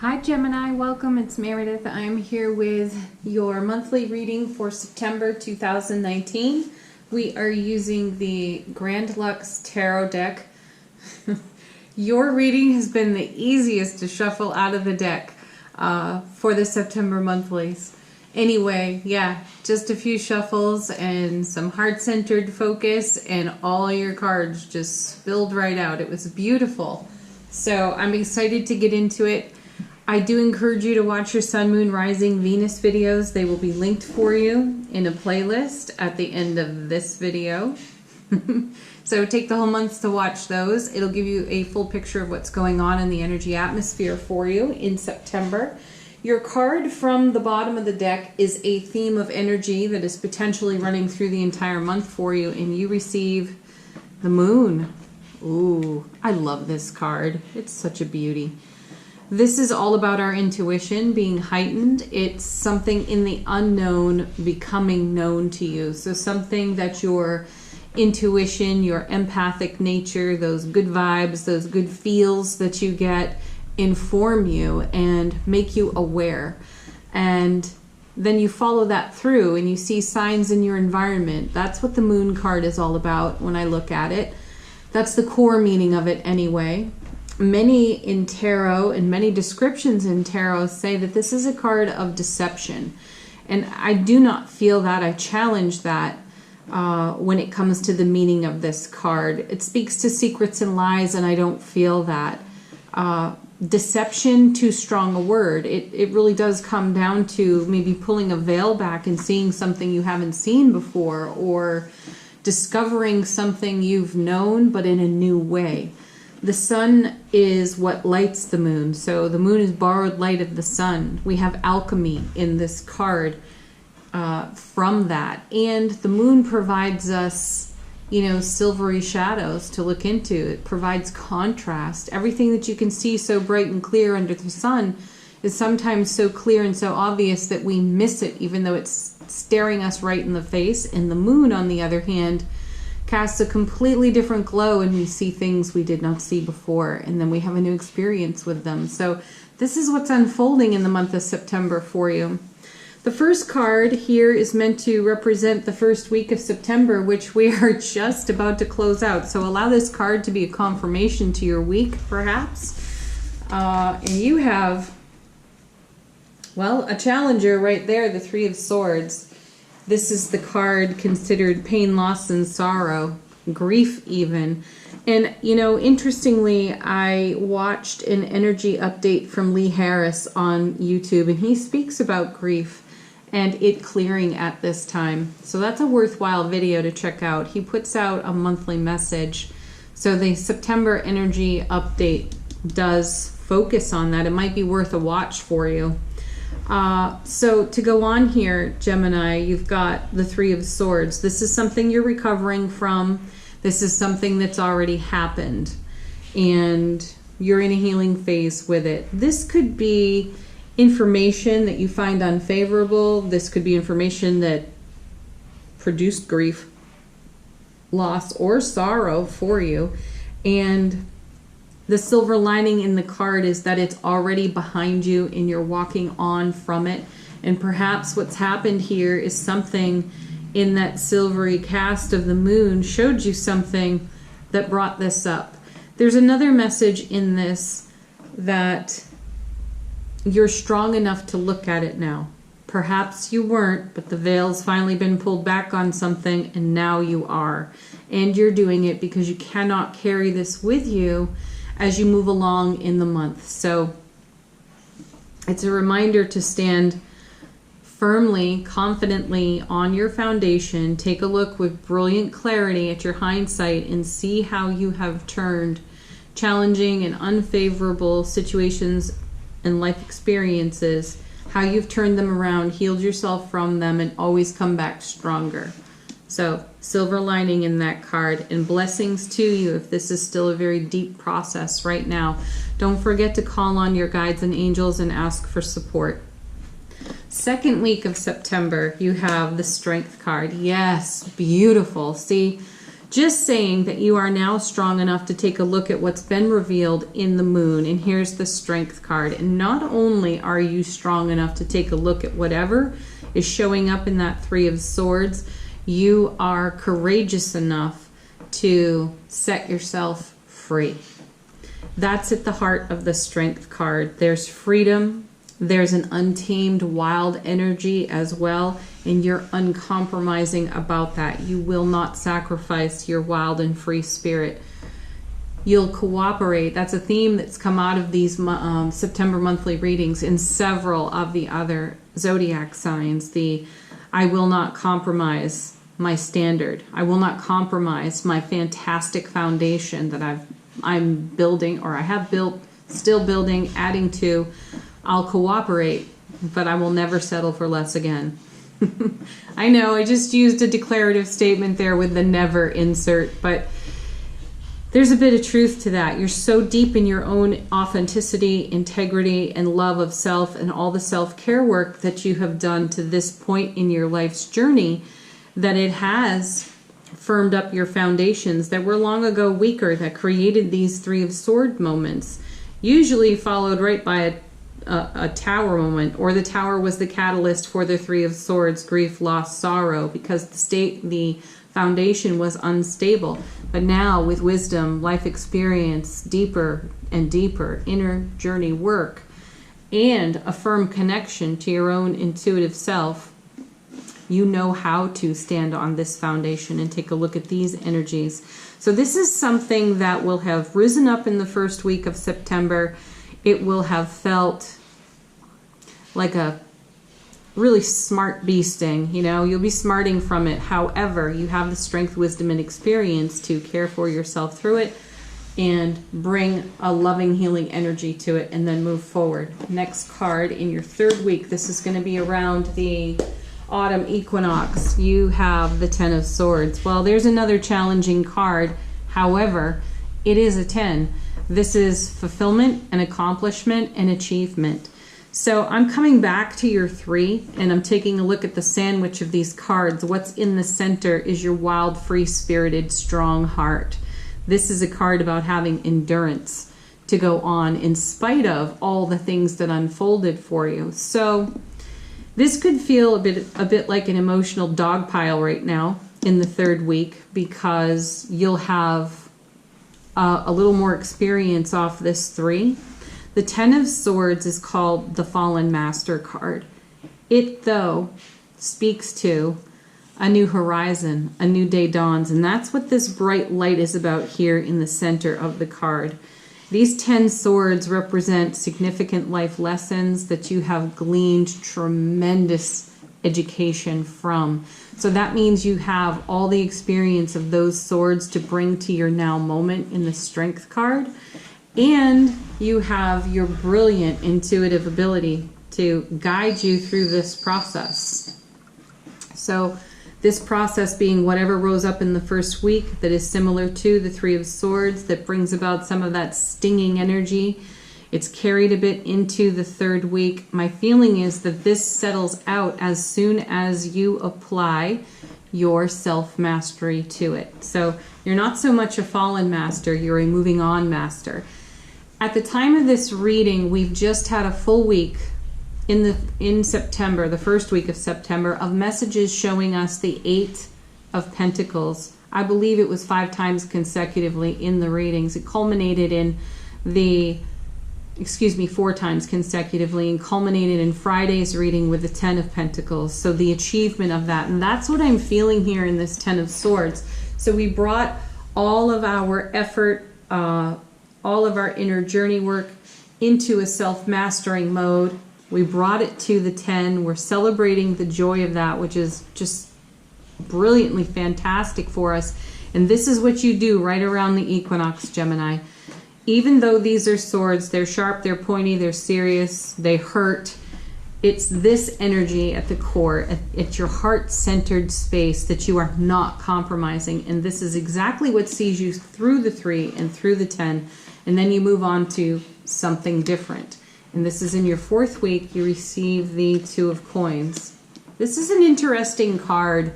Hi Gemini, welcome. It's Meredith. I'm here with your monthly reading for September 2019. We are using the Grand Lux Tarot deck. Your reading has been the easiest to shuffle out of the deck for the September monthlies. Anyway, yeah, just a few shuffles and some heart-centered focus and all your cards just spilled right out. It was beautiful. So I'm excited to get into it. I do encourage you to watch your Sun, Moon, Rising, Venus videos. They will be linked for you in a playlist at the end of this video. So take the whole month to watch those. It'll give you a full picture of what's going on in the energy atmosphere for you in September. Your card from the bottom of the deck is a theme of energy that is potentially running through the entire month for you, and you receive the moon. Ooh, I love this card. It's such a beauty. This is all about our intuition being heightened. It's something in the unknown becoming known to you. So something that your intuition, your empathic nature, those good vibes, those good feels that you get inform you and make you aware. And then you follow that through and you see signs in your environment. That's what the moon card is all about when I look at it. That's the core meaning of it anyway. Many in tarot and many descriptions in tarot say that this is a card of deception. And I do not feel that. I challenge that when it comes to the meaning of this card. It speaks to secrets and lies, and I don't feel that. Deception, too strong a word. It really does come down to maybe pulling a veil back and seeing something you haven't seen before, or discovering something you've known but in a new way. The sun is what lights the moon, so the moon is borrowed light of the sun. We have alchemy in this card from that, and the moon provides us, silvery shadows to look into. It provides contrast. Everything that you can see so bright and clear under the sun is sometimes so clear and so obvious that we miss it, even though it's staring us right in the face. And the moon, on the other hand, casts a completely different glow, and we see things we did not see before, and then we have a new experience with them. So this is what's unfolding in the month of September for you. The first card here is meant to represent the first week of September, which we are just about to close out. So allow this card to be a confirmation to your week, perhaps. And you have, well, a challenger right there, the Three of Swords. This is the card considered pain, loss, and sorrow, grief even. And, interestingly, I watched an energy update from Lee Harris on YouTube, and he speaks about grief and it clearing at this time. So that's a worthwhile video to check out. He puts out a monthly message. So the September energy update does focus on that. It might be worth a watch for you. So to go on here, Gemini, you've got the Three of Swords. This is something you're recovering from. This is something that's already happened, and you're in a healing phase with it. This could be information that you find unfavorable. This could be information that produced grief, loss, or sorrow for you. And the silver lining in the card is that it's already behind you and you're walking on from it. And perhaps what's happened here is something in that silvery cast of the moon showed you something that brought this up. There's another message in this that you're strong enough to look at it now. Perhaps you weren't, but the veil's finally been pulled back on something, and now you are. And you're doing it because you cannot carry this with you as you move along in the month. So it's a reminder to stand firmly, confidently on your foundation. Take a look with brilliant clarity at your hindsight and see how you have turned challenging and unfavorable situations and life experiences, how you've turned them around, healed yourself from them, and always come back stronger. So silver lining in that card, and blessings to you if this is still a very deep process right now. Don't forget to call on your guides and angels and ask for support. Second week of September, you have the Strength card. Yes, beautiful. See, Just saying that you are now strong enough to take a look at what's been revealed in the moon. And here's the Strength card. And not only are you strong enough to take a look at whatever is showing up in that Three of Swords, you are courageous enough to set yourself free. That's at the heart of the Strength card. There's freedom. There's an untamed wild energy as well, and you're uncompromising about that. You will not sacrifice your wild and free spirit. You'll cooperate. That's a theme that's come out of these September monthly readings in several of the other zodiac signs. I will not compromise my standard. I will not compromise my fantastic foundation that I'm building, or I have built, still building, adding to. I'll cooperate, but I will never settle for less again. I know I just used a declarative statement there with the never insert, but there's a bit of truth to that. You're so deep in your own authenticity, integrity, and love of self, and all the self-care work that you have done to this point in your life's journey, that it has firmed up your foundations that were long ago weaker, that created these Three of Swords moments, usually followed right by a Tower moment, or the Tower was the catalyst for the Three of Swords, grief, loss, sorrow, because the foundation was unstable. But now with wisdom, life experience, deeper and deeper inner journey work, and a firm connection to your own intuitive self, you know how to stand on this foundation and take a look at these energies. So this is something that will have risen up in the first week of September. It will have felt like a really smart bee sting. You know, you'll be smarting from it. However, you have the strength, wisdom, and experience to care for yourself through it and bring a loving, healing energy to it, and then move forward. Next card in your third week. This is going to be around the autumn equinox. You have the Ten of Swords. Well, there's another challenging card. However, it is a 10. This is fulfillment and accomplishment and achievement. So I'm coming back to your 3, and I'm taking a look at the sandwich of these cards. What's in the center is your wild, free-spirited, strong heart. This is a card about having endurance to go on in spite of all the things that unfolded for you. So this could feel a bit like an emotional dog pile right now in the third week, because you'll have a little more experience off this 3. The Ten of Swords is called the Fallen Master card. It, though, speaks to a new horizon, a new day dawns, and that's what this bright light is about here in the center of the card. These 10 swords represent significant life lessons that you have gleaned tremendous education from. So that means you have all the experience of those swords to bring to your now moment in the Strength card. And you have your brilliant intuitive ability to guide you through this process. So this process being whatever rose up in the first week that is similar to the Three of Swords, that brings about some of that stinging energy. It's carried a bit into the third week. My feeling is that this settles out as soon as you apply your self-mastery to it. So you're not so much a fallen master, you're a moving on master. At the time of this reading, we've just had a full week in September, the first week of September, of messages showing us the 8 of Pentacles. I believe it was 5 times consecutively in the readings. It culminated in 4 times consecutively, and culminated in Friday's reading with the 10 of Pentacles. So the achievement of that, and that's what I'm feeling here in this 10 of Swords. So we brought all of our effort, all of our inner journey work into a self-mastering mode. We brought it to the 10. We're celebrating the joy of that, which is just brilliantly fantastic for us. And this is what you do right around the equinox, Gemini. Even though these are swords, they're sharp, they're pointy, they're serious, they hurt. It's this energy at the core, at your heart-centered space, that you are not compromising. And this is exactly what sees you through the 3 and through the 10. And then you move on to something different. And this is in your 4th week. You receive the 2 of Coins. This is an interesting card.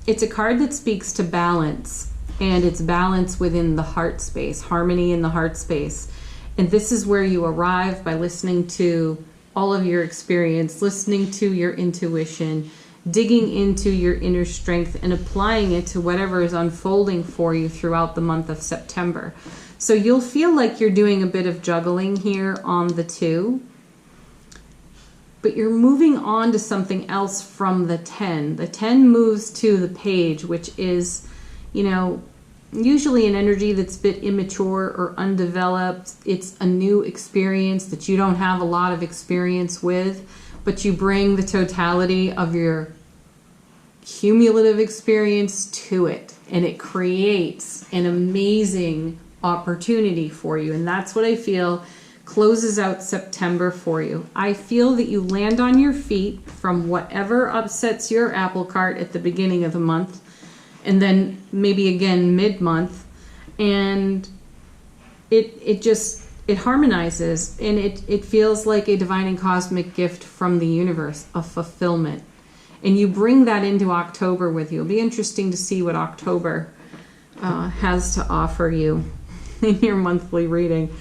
It's a card that speaks to balance, and it's balance within the heart space, harmony in the heart space. And this is where you arrive by listening to all of your experience, listening to your intuition, digging into your inner strength and applying it to whatever is unfolding for you throughout the month of September. So you'll feel like you're doing a bit of juggling here on the 2, but you're moving on to something else from the 10. The 10 moves to the page, which is, you know, usually an energy that's a bit immature or undeveloped. It's a new experience that you don't have a lot of experience with, but you bring the totality of your cumulative experience to it, and it creates an amazing opportunity for you. And that's what I feel closes out September for you. I feel that you land on your feet from whatever upsets your apple cart at the beginning of the month, and then maybe again mid-month, and it harmonizes, and it feels like a divine and cosmic gift from the universe, a fulfillment. And you bring that into October with you. It'll be interesting to see what October has to offer you in your monthly reading.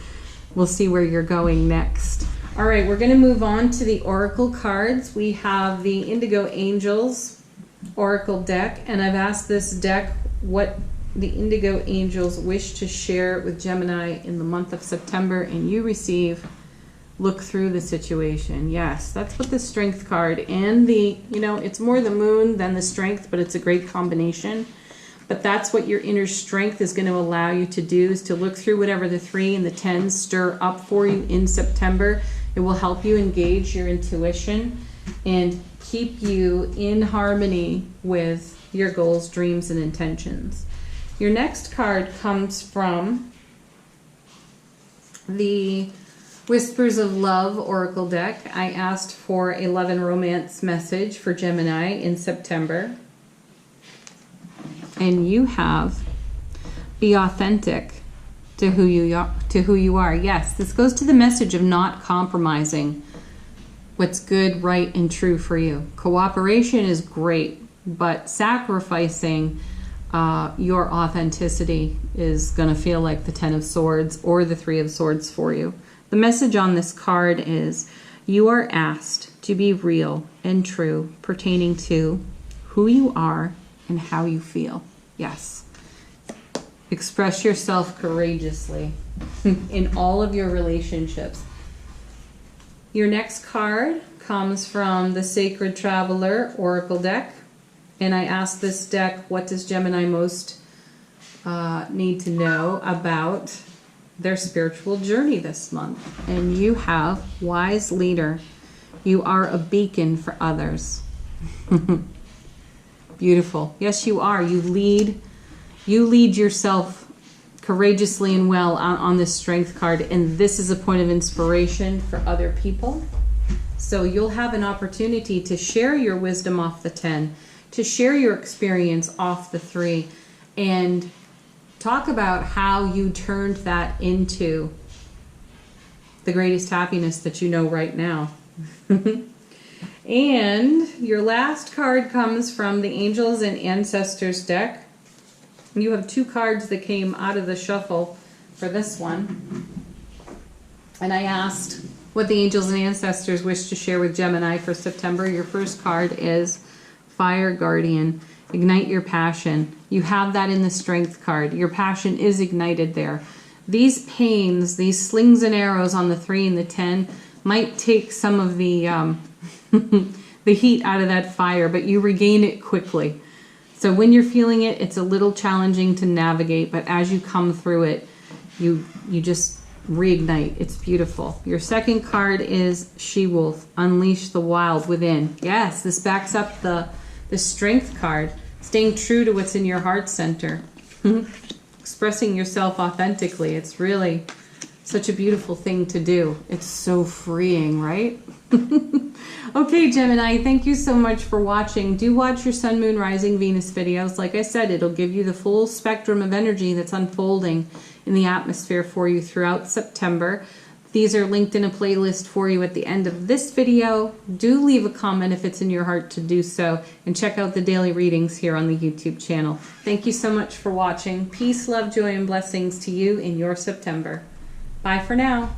We'll see where you're going next. All right, we're going to move on to the oracle cards. We have the Indigo Angels Oracle deck, and I've asked this deck what the Indigo Angels wish to share with Gemini in the month of September, and you receive look through the situation. Yes, that's what the Strength card and the, you know, it's more the Moon than the Strength, but it's a great combination. But that's what your inner strength is going to allow you to do, is to look through whatever the 3 and the 10 stir up for you in September. It will help you engage your intuition and keep you in harmony with your goals, dreams, and intentions. Your next card comes from the Whispers of Love Oracle deck. I asked for a love and romance message for Gemini in September. And you have be authentic to who you are. Yes, this goes to the message of not compromising what's good, right, and true for you. Cooperation is great, but sacrificing your authenticity is going to feel like the 10 of Swords or the 3 of Swords for you. The message on this card is you are asked to be real and true pertaining to who you are and how you feel. Yes. Express yourself courageously in all of your relationships. Your next card comes from the Sacred Traveler Oracle deck. And I asked this deck, what does Gemini most need to know about their spiritual journey this month? And you have Wise Leader. You are a beacon for others. Beautiful. Yes, you are. You lead yourself courageously and well on this Strength card, and this is a point of inspiration for other people. So you'll have an opportunity to share your wisdom off the 10, to share your experience off the 3, and talk about how you turned that into the greatest happiness that you know right now. And your last card comes from the Angels and Ancestors deck. You have 2 cards that came out of the shuffle for this one. And I asked what the Angels and Ancestors wish to share with Gemini for September. Your first card is Fire Guardian. Ignite your passion. You have that in the Strength card. Your passion is ignited there. These pains, these slings and arrows on the 3 and the 10 might take some of the the heat out of that fire, but you regain it quickly. So when you're feeling it, it's a little challenging to navigate, but as you come through it, you just reignite. It's beautiful. Your second card is She-Wolf. Unleash the wild within. Yes, this backs up the Strength card. Staying true to what's in your heart center. Expressing yourself authentically. It's really such a beautiful thing to do. It's so freeing, right? Okay, Gemini, thank you so much for watching. Do watch your Sun, Moon, Rising, Venus videos. Like I said, it'll give you the full spectrum of energy that's unfolding in the atmosphere for you throughout September. These are linked in a playlist for you at the end of this video. Do leave a comment if it's in your heart to do so, and check out the daily readings here on the YouTube channel. Thank you so much for watching. Peace, love, joy, and blessings to you in your September. Bye for now.